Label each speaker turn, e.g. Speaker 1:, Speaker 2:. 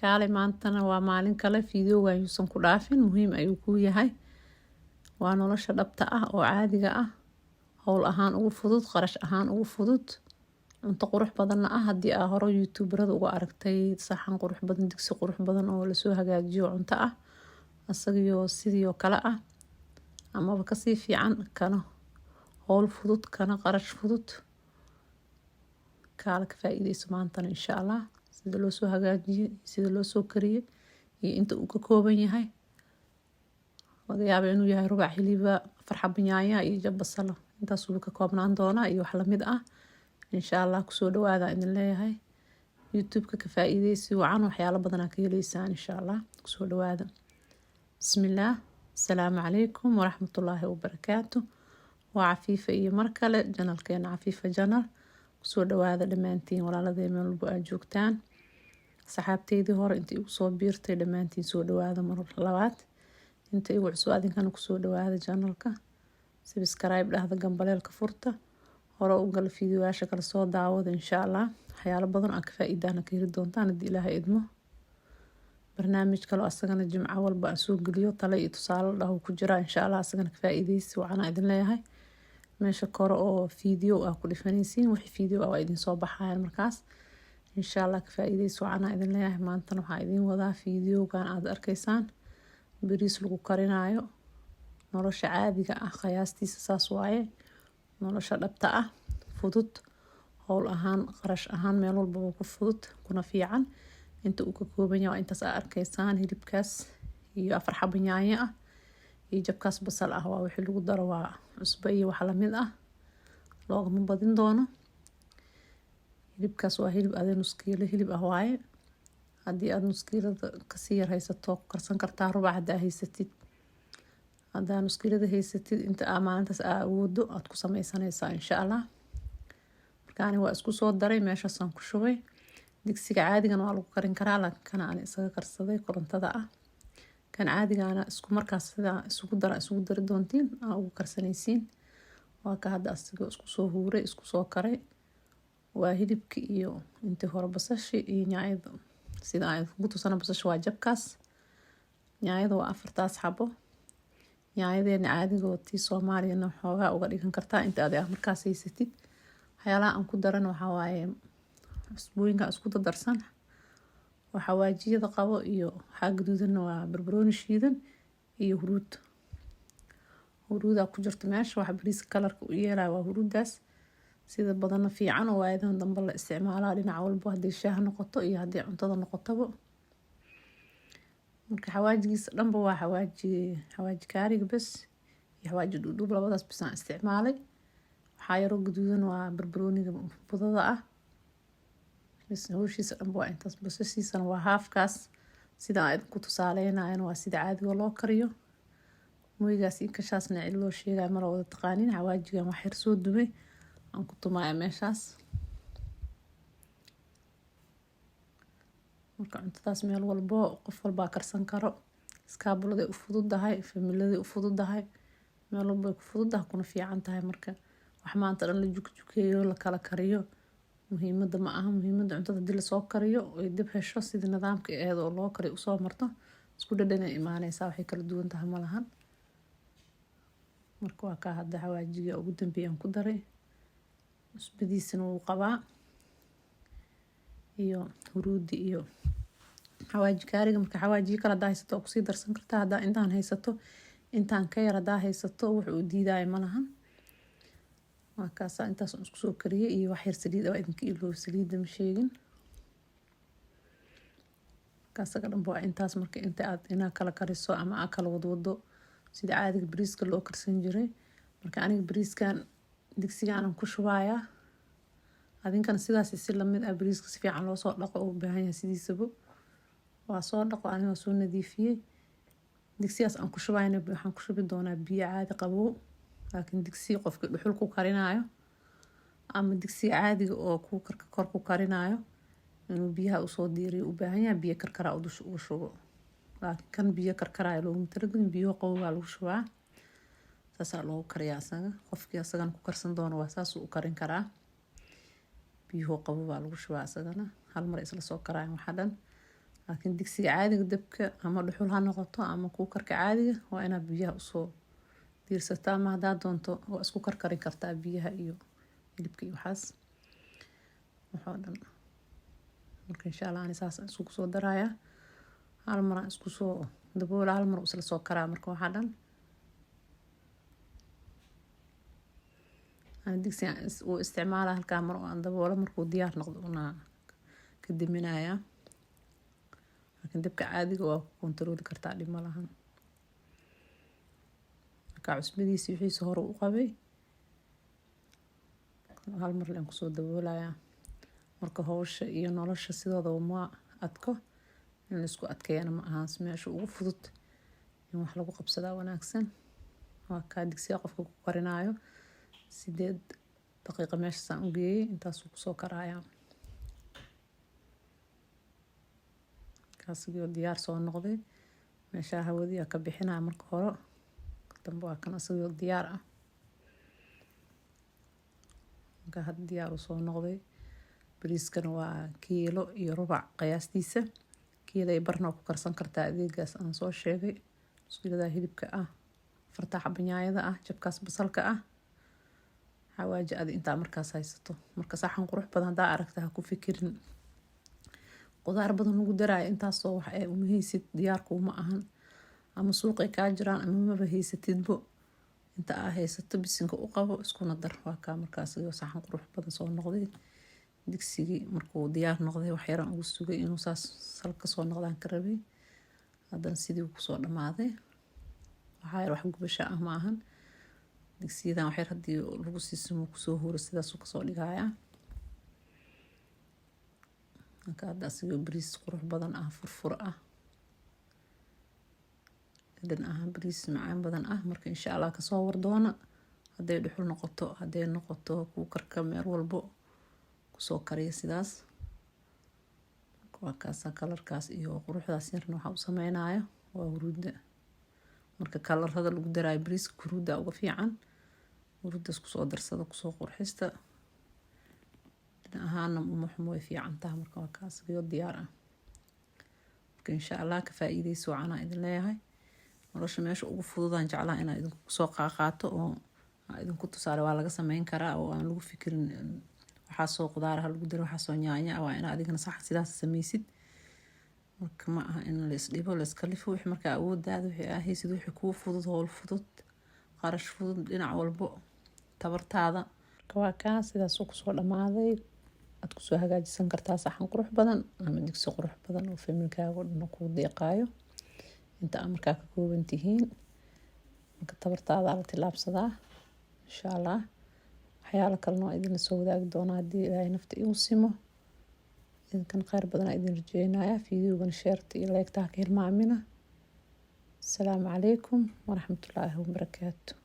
Speaker 1: kaalay maantana waa maalin kale fiidiyowga ayuusan ku dhaafin muhiim ayuu kuu yahay waa nolosha dhabta ah oo caadiga ah howl ahaan ugu fudud qarash ahaan ugu fudud cunto qurux badanna ah haddii aa hore youtuberada uga aragtay saxan qurux badan digsi qurux badan oo lasoo hagaajiyo cunto ah asagio sidii oo kale ah amaba kasii fiican kana howl fudud kana qarash fudud kaala ka faa'iideyso maantana insha Allah sida loo soo hagaajiyay sida loo soo kariyay iyo inta uu ka kooban yahay laga yaabo inuu yahay rubac xiliba farxab yaanya iyo jab basal intaas uu ka koobnaan doona iyo wax la mid ah insha Allah ku soo dhawaada idin leeyahay youtube-ka ka faa'iideysi wacan waxyaalo badan ka heleysaan insha Allah ku soo dhawaada bismillah assalaamu calaykum waraxmatullaahi wabarakaatuh waa cafiifa iyo mar kale janalkeena cafiifa janal soo dhawaada dhamaantiin walaaladeen meel walba aad joogtaan saxaabteydii hore intii ugu soo biirtay dhamaantiin soo dhawaada mar labaad inta igu cusub adinkana ku soo dhawaada channelka subscribe dhahda gambaleelka furta hore u gal fiidiyoyaasha kala soo daawada insha Allah waxyaalo badan aan ka faa'iidana ka heli doontaan haddii Ilaahay idmo barnaamij kale asagana jimco walba aan soo geliyo talo iyo tusaale dhaho ku jira insha Allah asagana ka faa'iideysi waxaan idin leeyahay meesha kore oo fiidiyo ah ku dhifanaysiin wixii fiidiyo ah idin soo baxayaan markaas insha Allah ka faa'iideyso waxaan idin leeyahay maanta waxaan idin wadaa fiidiyowgan aad arkaysaan bariis lagu karinayo nolosha caadiga ah qiyaastiisa saas waaye nolosha dhabta ah fudud howl ahaan qarash ahaan meel walba ku fudud kuna fiican inta uu ka kooban yahay intaas aad arkaysaan hilibkaas iyo afar xab yaanya ah iyo jabkaas basal ah waa wixii lagu daro waa cusbo iyo wax la mid ah loogama badin doono hilibkaas waa hilib adee nus kiilo hilib ah waaye haddii aad nus kiilada kasii yar haysato ku karsan kartaa rubac haddaa haysatid haddaa nus kiilada haysatid inta aa maalintaas aa awoodo aad ku sameysanaysaa insha Allah markaani waa isku soo daray meeshaasaan ku shubay digsiga caadigan waa lagu karin karaa laakiin kana aan isaga karsaday korontada ah kan caadigaana isku markaas sida isugu dari doontiin aa ugu karsanaysiin waa ka hadda asigoo isku soo huuray isku soo karay waa hilibki iyo intii hore basashi iyo nyaayada sida ay ugu tusana basashi waa jabkaas nyaayada waa afartaas xabo nyaayadeena caadigood tii Soomaaliyana xoogaa uga dhigan kartaa inta aad markaas haysatid waxyaalaha aan ku daran waxaa waaye cusbooyinka isku darsan waxaa waajiyada qabo iyo waxaa gaduudan waa barbarooni shiidan iyo huruud ku jirta meesha waxa bariiska kalarka u yeelaa waa huruudaas sida badan fiican oo waayadan dambe la isticmaalaa dhinac walba haddii shaah noqoto iyo haddii cuntada noqotaba marka xawaajigiisa dhanba waa xawaaji kaariga bas iyo xawaaji dhudhub labadaas bas aan isticmaalay waxaa yaroo gaduudan waa barbarooniga budada ah hawshiisa dhanba waa intaas basashiisana waa haafkaas sida aan ku tusaaleynaayana waa sida caadiga loo kariyo mooygaas iyo kashaasna cid loo sheegay mar wada taqaanin xawaajigan wax yar soo dubay aan ku tumaaya meeshaas marka cuntadaas meel walbo qof walba karsan karo iskaabuladay u fududahay familiyaday u fududahay meel walba ku fududahay kuna fiican tahay marka wax maanta dhan la jukjukeeyo la kala kariyo muhiimada ma aha muhiimada cuntada hadii lasoo kariyo ay dib hesho sida nidaamka eed oo loo kariyo usoo marto isku dhadhan imaanaysaa waxay kala duwan tahay malahan marka waa ka hadda xawaajiga ugu dambeeyaan ku daray cusbadiisana wuu qabaa iyo huruudi iyo xawaaji kaariga marka xawaajiga kala hadaa haysato kusii darsan kartaa haddaa intaan haysato intaan ka yar hadaa haysato wuxuu diidaaya malahan waa kaasa intaas isku soo kariyay iyo wax yar saliid ah idinka iloow saliida ma sheegin kaasaga dhanba waa intaas marka inta aad inaa kala kariso ama aa kala wadwado sida caadiga bariiska loo karsan jiray marka aniga bariiskan digsigaanan ku shubaaya adinkana sidaas si lamid ah bariiska si fiican loo soo dhaqo oo u baahan yahay sidiisaba waa soo dhaqo aniga soo nadiifiyay digsigaas aan ku shubayna waxaan ku shubi doonaa biyo caadi qabow laakiin digsi qofka dhuxul ku karinayo ama digsi caadiga oo ku kor ku karinayo inuu biyaha u soo diiriyo u baahan yahay biyo karkara u dush ugu shubo laakiin kan biyo karkaraayo loogu talagalin biyo qabow baa lagu shubaa saasaa loogu kariyaa asaga qofkii asagana ku karsan doono waa saas u karin karaa biyo qabow baa lagu shubaa asagana hal mar isla soo karaayo waxa dhan laakiin digsiga caadiga dabka ama dhuxul ha noqoto ama kuukarka caadiga waa inaad biyaha usoo diirsataa, ama haddaad doonto waa isku karkarin kartaa biyaha iyo hilibka iyo waxaas waxoo dhan. marka insha Allah ani saas isku soo darayaa, hal mar aan isku soo daboola, hal mar isla soo karaa. marka waxaa dhan aan digsiga u isticmaala halkaa mar oo aan daboolo, markuu diyaar noqdo una ka diminayaa. laakiin dabka caadiga waa ku kontarooli kartaa, dhib ma lahan. marka cusbadiisi wixiisa hore u qabay hal mar leen kusoo daboolayaa. marka hawsha iyo nolosha sidoodaba ma adko, in la isku adkeeyana ma ahan. meesha ugu fudud in wax lagu qabsadaa wanaagsan. waa kaa digsiga qofka ku karinaayo 8 daqiiqo meeshaasaan u geeyey, intaasuu kusoo karayaa. kaasigoo diyaar soo noqday, meeshaa hawadiyaa ka bixinaya marka hore, dambe waa kan asagoo diyaar ah. marka hadda diyaar u soo noqday. bariiskana waa 1.5 kiilo qiyaastiisa. 1 kiilo barna ku karsan kartaa adeegaas aan soo sheegay. iskuulada hilibka ah, 4 xabo yaanyada ah, jabkaas basalka ah, xawaaji adi intaa markaas haysato. marka saxan qurux badan hadaa aragta ha ku fikirin qudaar badan lagu daraayo, intaasoo wax ay uma haysid, diyaarku ma ahan. ama suuqay kaa jiraan ama maba haysatidbo. inta aa haysato bisinka u qabo, iskuna dar. waa kaa markaas iyo saxan qurux badan soo noqday. digsigii markuu diyaar noqday wax yaran ugu sugay inuu saas salka soo noqdaan ka rabay. haddana sidii kusoo dhamaaday. waxaa yar wax gubasha ah ma ahan. digsiyadan wax yar haddii lagu siisimo kusoo huro sidaasuu kasoo dhigayaa. marka hadda asigoo bariis qurux badan ah, furfur ah, dhadhan ahaan bariis macaan badan ah. marka insha Allah kasoo wardoona. hadday dhuxul noqoto, hadday noqoto kuukarka, meel walbo kusoo kariya sidaas. waa kaasa kalarkaas iyo quruxdaas yarna waxaa u sameynaya waa huruudda. marka kalarada lagu daraayo bariiska huruudda uga fiican. huruuddaas kusoo darsada, kusoo qurxista. dhinac ahaana umuxum way fiican tahay. marka waa kaasiyoo diyaar ah. marka insha Allah ka faa'iideyso waana idin leeyahay. nolosha meesha ugu fududaan jeclahay inaan idinku soo qaato oo idinku tusaale waa laga sameyn karaa, oo aan lagu fikirin waxaa soo qudaaraha lagu daro, waxaa soo yaanya waa inaad adigana sax sidaas sameysid. marka ma aha in la isdhibo, la iska lifo. wixii markaa awoodaada wixii aa haysid, wixii kuu fudud, howl fudud, qarash fudud, dhinac walbo tabartaada. marka waa kaa sidaas uu kusoo dhamaaday. aad kusoo hagaajisan kartaa saxan qurux badan ama digsi qurux badan oo familkaaga dhan kuu deeqaayo inta aad markaa ka kooban tihiin. marka tabartaada la tilaabsadaa insha Allah. waxyaalo kalena waa idin soo wadaagi doonaa haddii Ilaahay nafta igu simo. idinkan khayr badan idin rajeynayaa. fiidiyowgan sheerta iyo like-ta ha ka hilmaamina. Asalaamu calaykum waraxmatullaahi wabarakaatuh.